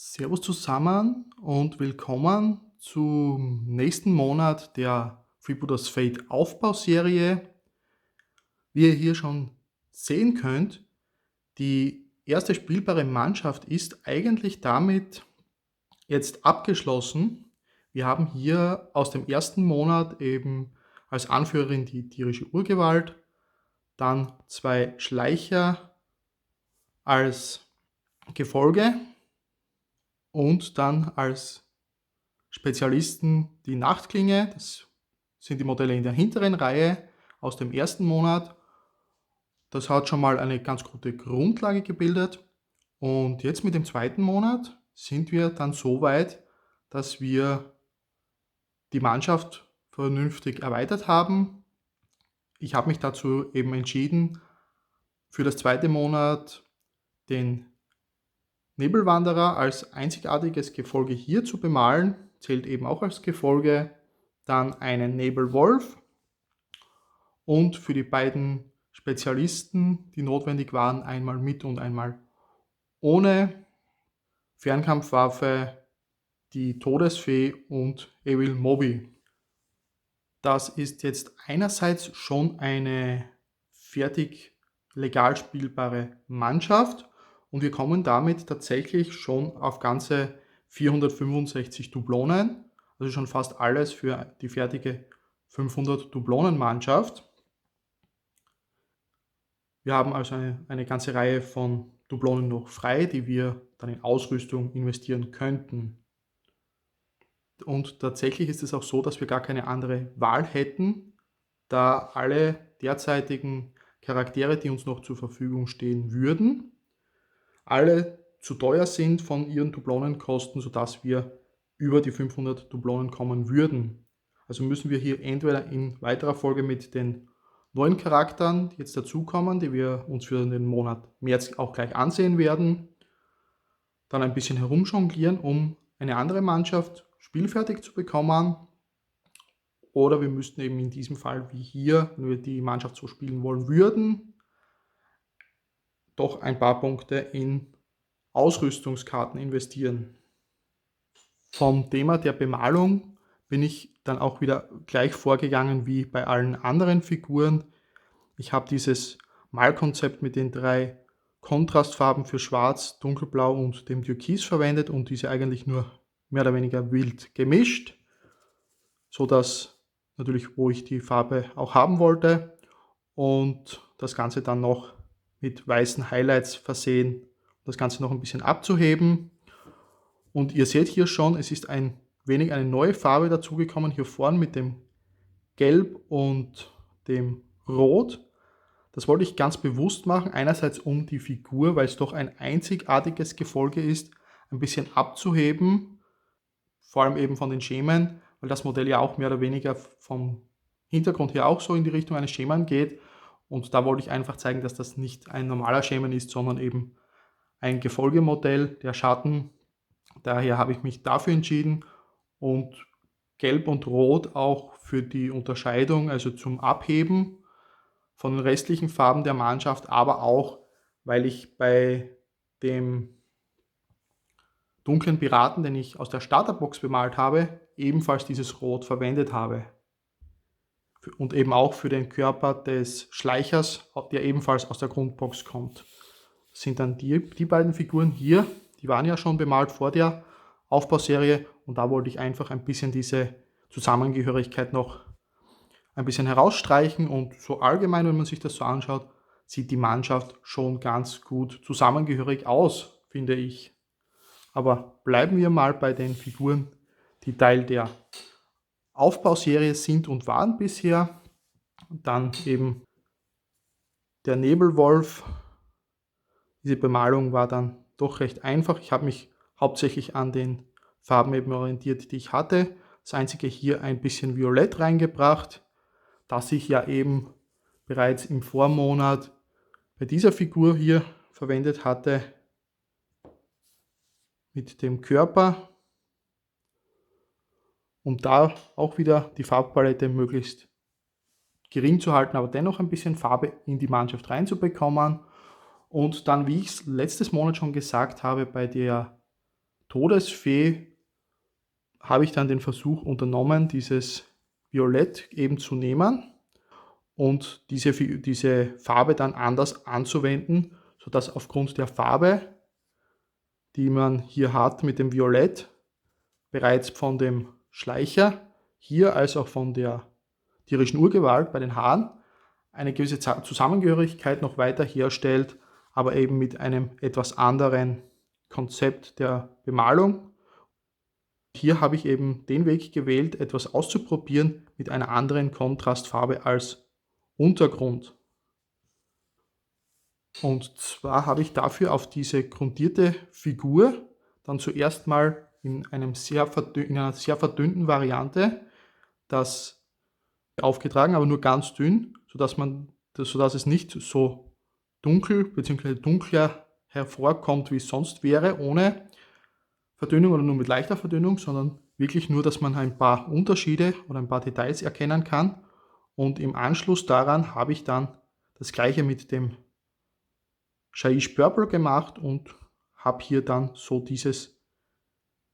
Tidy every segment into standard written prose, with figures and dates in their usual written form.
Servus zusammen und willkommen zum nächsten Monat der Freebooters Fate Aufbauserie. Wie ihr hier schon sehen könnt, die erste spielbare Mannschaft ist eigentlich damit jetzt abgeschlossen. Wir haben hier aus dem ersten Monat eben als Anführerin die tierische Urgewalt, dann 2 Schleicher als Gefolge und dann als Spezialisten die Nachtklinge. Das sind die Modelle in der hinteren Reihe aus dem ersten Monat. Das hat schon mal eine ganz gute Grundlage gebildet. Und jetzt mit dem zweiten Monat sind wir dann so weit, dass wir die Mannschaft vernünftig erweitert haben. Ich habe mich dazu eben entschieden, für das zweite Monat den Nebelwanderer als einzigartiges Gefolge hier zu bemalen, zählt eben auch als Gefolge, dann einen Nebelwolf und für die beiden Spezialisten, die notwendig waren, einmal mit und einmal ohne Fernkampfwaffe, die Todesfee und Evil Moby. Das ist jetzt einerseits schon eine fertig legal spielbare Mannschaft und wir kommen damit tatsächlich schon auf ganze 465 Dublonen, also schon fast alles für die fertige 500 Dublonen-Mannschaft. Wir haben also eine ganze Reihe von Dublonen noch frei, die wir dann in Ausrüstung investieren könnten. Und tatsächlich ist es auch so, dass wir gar keine andere Wahl hätten, da alle derzeitigen Charaktere, die uns noch zur Verfügung stehen würden, alle zu teuer sind von ihren Dublonenkosten, sodass wir über die 500 Dublonen kommen würden. Also müssen wir hier entweder in weiterer Folge mit den neuen Charakteren, die jetzt dazukommen, die wir uns für den Monat März auch gleich ansehen werden, dann ein bisschen herumjonglieren, um eine andere Mannschaft spielfertig zu bekommen. Oder wir müssten eben in diesem Fall wie hier, wenn wir die Mannschaft so spielen wollen würden, doch ein paar Punkte in Ausrüstungskarten investieren. Vom Thema der Bemalung bin ich dann auch wieder gleich vorgegangen wie bei allen anderen Figuren. Ich habe dieses Malkonzept mit den 3 Kontrastfarben für Schwarz, Dunkelblau und dem Türkis verwendet und diese eigentlich nur mehr oder weniger wild gemischt, sodass natürlich, wo ich die Farbe auch haben wollte, und das Ganze dann noch mit weißen Highlights versehen, um das Ganze noch ein bisschen abzuheben. Und ihr seht hier schon, es ist ein wenig eine neue Farbe dazugekommen, hier vorne mit dem Gelb und dem Rot. Das wollte ich ganz bewusst machen, einerseits um die Figur, weil es doch ein einzigartiges Gefolge ist, ein bisschen abzuheben, vor allem eben von den Schemen, weil das Modell ja auch mehr oder weniger vom Hintergrund her auch so in die Richtung eines Schemen geht. Und da wollte ich einfach zeigen, dass das nicht ein normaler Schemen ist, sondern eben ein Gefolgemodell der Schatten. Daher habe ich mich dafür entschieden und Gelb und Rot auch für die Unterscheidung, also zum Abheben von den restlichen Farben der Mannschaft, aber auch, weil ich bei dem dunklen Piraten, den ich aus der Starterbox bemalt habe, ebenfalls dieses Rot verwendet habe. Und eben auch für den Körper des Schleichers, der ebenfalls aus der Grundbox kommt. Das sind dann die beiden Figuren hier, die waren ja schon bemalt vor der Aufbauserie und da wollte ich einfach ein bisschen diese Zusammengehörigkeit noch ein bisschen herausstreichen und so allgemein, wenn man sich das so anschaut, sieht die Mannschaft schon ganz gut zusammengehörig aus, finde ich. Aber bleiben wir mal bei den Figuren, die Teil der Aufbauserie sind und waren bisher. Dann eben der Nebelwolf. Diese Bemalung war dann doch recht einfach. Ich habe mich hauptsächlich an den Farben eben orientiert, die ich hatte. Das einzige hier ein bisschen Violett reingebracht, das ich ja eben bereits im Vormonat bei dieser Figur hier verwendet hatte mit dem Körper, um da auch wieder die Farbpalette möglichst gering zu halten, aber dennoch ein bisschen Farbe in die Mannschaft reinzubekommen. Und dann, wie ich es letztes Monat schon gesagt habe, bei der Todesfee habe ich dann den Versuch unternommen, dieses Violett eben zu nehmen und diese Farbe dann anders anzuwenden, sodass aufgrund der Farbe, die man hier hat mit dem Violett, bereits von dem Schleicher hier als auch von der tierischen Urgewalt bei den Haaren eine gewisse Zusammengehörigkeit noch weiter herstellt, aber eben mit einem etwas anderen Konzept der Bemalung. Hier habe ich eben den Weg gewählt, etwas auszuprobieren mit einer anderen Kontrastfarbe als Untergrund. Und zwar habe ich dafür auf diese grundierte Figur dann zuerst mal in einer sehr verdünnten Variante das aufgetragen, aber nur ganz dünn, sodass es nicht so dunkel bzw. dunkler hervorkommt, wie es sonst wäre, ohne Verdünnung oder nur mit leichter Verdünnung, sondern wirklich nur, dass man ein paar Unterschiede oder ein paar Details erkennen kann. Und im Anschluss daran habe ich dann das gleiche mit dem Shaiish Purple gemacht und habe hier dann so diese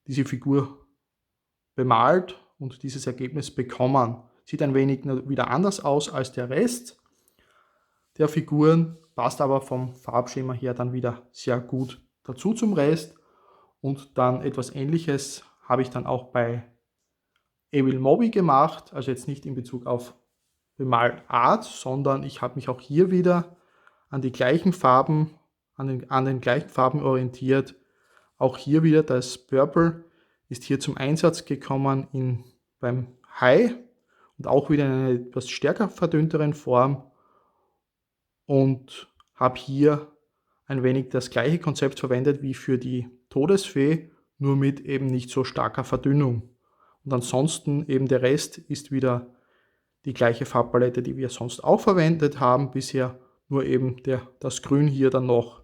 Figur bemalt und dieses Ergebnis bekommen. Sieht ein wenig wieder anders aus als der Rest der Figuren, passt aber vom Farbschema her dann wieder sehr gut dazu zum Rest. Und dann etwas Ähnliches habe ich dann auch bei Evil Moby gemacht, also jetzt nicht in Bezug auf Bemalart, sondern ich habe mich auch hier wieder an den gleichen Farben orientiert. Auch hier wieder das Purple ist hier zum Einsatz gekommen beim Hai und auch wieder in einer etwas stärker verdünnteren Form und habe hier ein wenig das gleiche Konzept verwendet wie für die Todesfee, nur mit eben nicht so starker Verdünnung. Und ansonsten eben der Rest ist wieder die gleiche Farbpalette, die wir sonst auch verwendet haben bisher, nur eben das Grün hier dann noch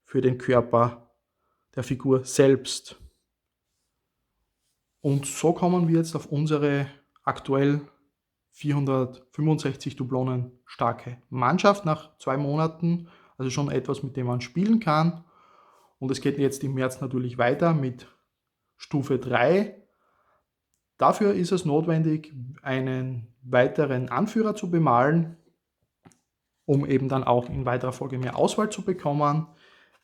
für den Körper der Figur selbst. Und so kommen wir jetzt auf unsere aktuell 465 Dublonen starke Mannschaft nach 2 Monaten, also schon etwas, mit dem man spielen kann. Und es geht jetzt im März natürlich weiter mit Stufe 3. Dafür ist es notwendig, einen weiteren Anführer zu bemalen, um eben dann auch in weiterer Folge mehr Auswahl zu bekommen.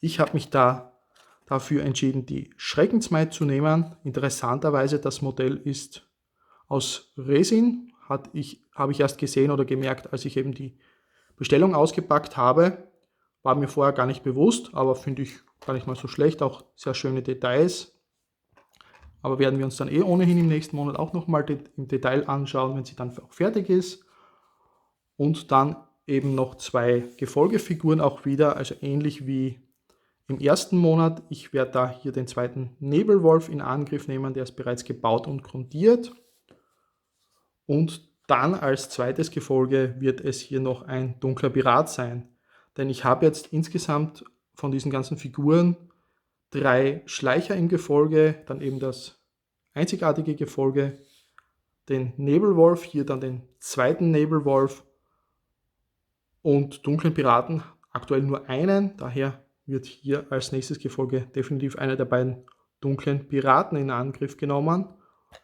Ich habe mich dafür entschieden, die Schreckensmaid zu nehmen. Interessanterweise, das Modell ist aus Resin, habe ich erst gesehen oder gemerkt, als ich eben die Bestellung ausgepackt habe. War mir vorher gar nicht bewusst, aber finde ich gar nicht mal so schlecht, auch sehr schöne Details. Aber werden wir uns dann ohnehin im nächsten Monat auch nochmal im Detail anschauen, wenn sie dann auch fertig ist. Und dann eben noch 2 Gefolgefiguren auch wieder, also ähnlich wie im ersten Monat. Ich werde da hier den zweiten Nebelwolf in Angriff nehmen, der ist bereits gebaut und grundiert. Und dann als zweites Gefolge wird es hier noch ein dunkler Pirat sein. Denn ich habe jetzt insgesamt von diesen ganzen Figuren 3 Schleicher im Gefolge, dann eben das einzigartige Gefolge, den Nebelwolf, hier dann den zweiten Nebelwolf und dunklen Piraten, aktuell nur einen, daher wird hier als nächstes Gefolge definitiv einer der beiden dunklen Piraten in Angriff genommen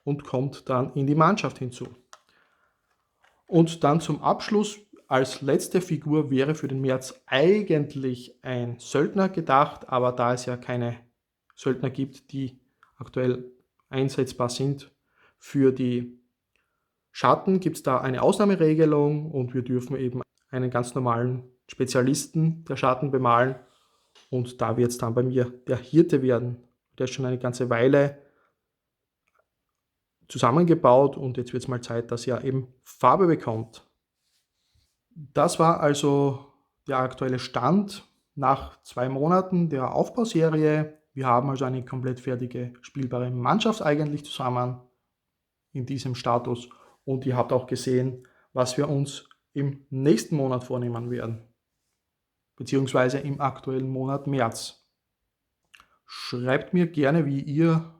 und kommt dann in die Mannschaft hinzu. Und dann zum Abschluss als letzte Figur wäre für den März eigentlich ein Söldner gedacht, aber da es ja keine Söldner gibt, die aktuell einsetzbar sind für die Schatten, gibt es da eine Ausnahmeregelung und wir dürfen eben einen ganz normalen Spezialisten der Schatten bemalen und da wird es dann bei mir der Hirte werden. Der ist schon eine ganze Weile zusammengebaut und jetzt wird es mal Zeit, dass er eben Farbe bekommt. Das war also der aktuelle Stand nach 2 Monaten der Aufbauserie. Wir haben also eine komplett fertige spielbare Mannschaft eigentlich zusammen in diesem Status und ihr habt auch gesehen, was wir uns im nächsten Monat vornehmen werden, beziehungsweise im aktuellen Monat März. Schreibt mir gerne, wie ihr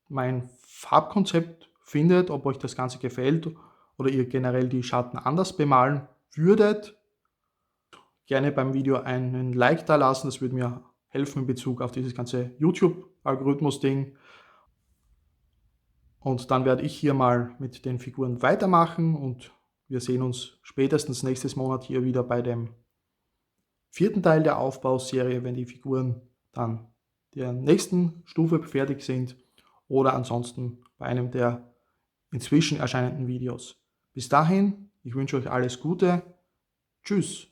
mein Farbkonzept findet, ob euch das Ganze gefällt oder ihr generell die Schatten anders bemalen würdet. Gerne beim Video einen Like da lassen, das würde mir helfen in Bezug auf dieses ganze YouTube-Algorithmus-Ding. Und dann werde ich hier mal mit den Figuren weitermachen und wir sehen uns spätestens nächstes Monat hier wieder bei dem 4. Teil der Aufbauserie, wenn die Figuren dann der nächsten Stufe fertig sind oder ansonsten bei einem der inzwischen erscheinenden Videos. Bis dahin, ich wünsche euch alles Gute. Tschüss.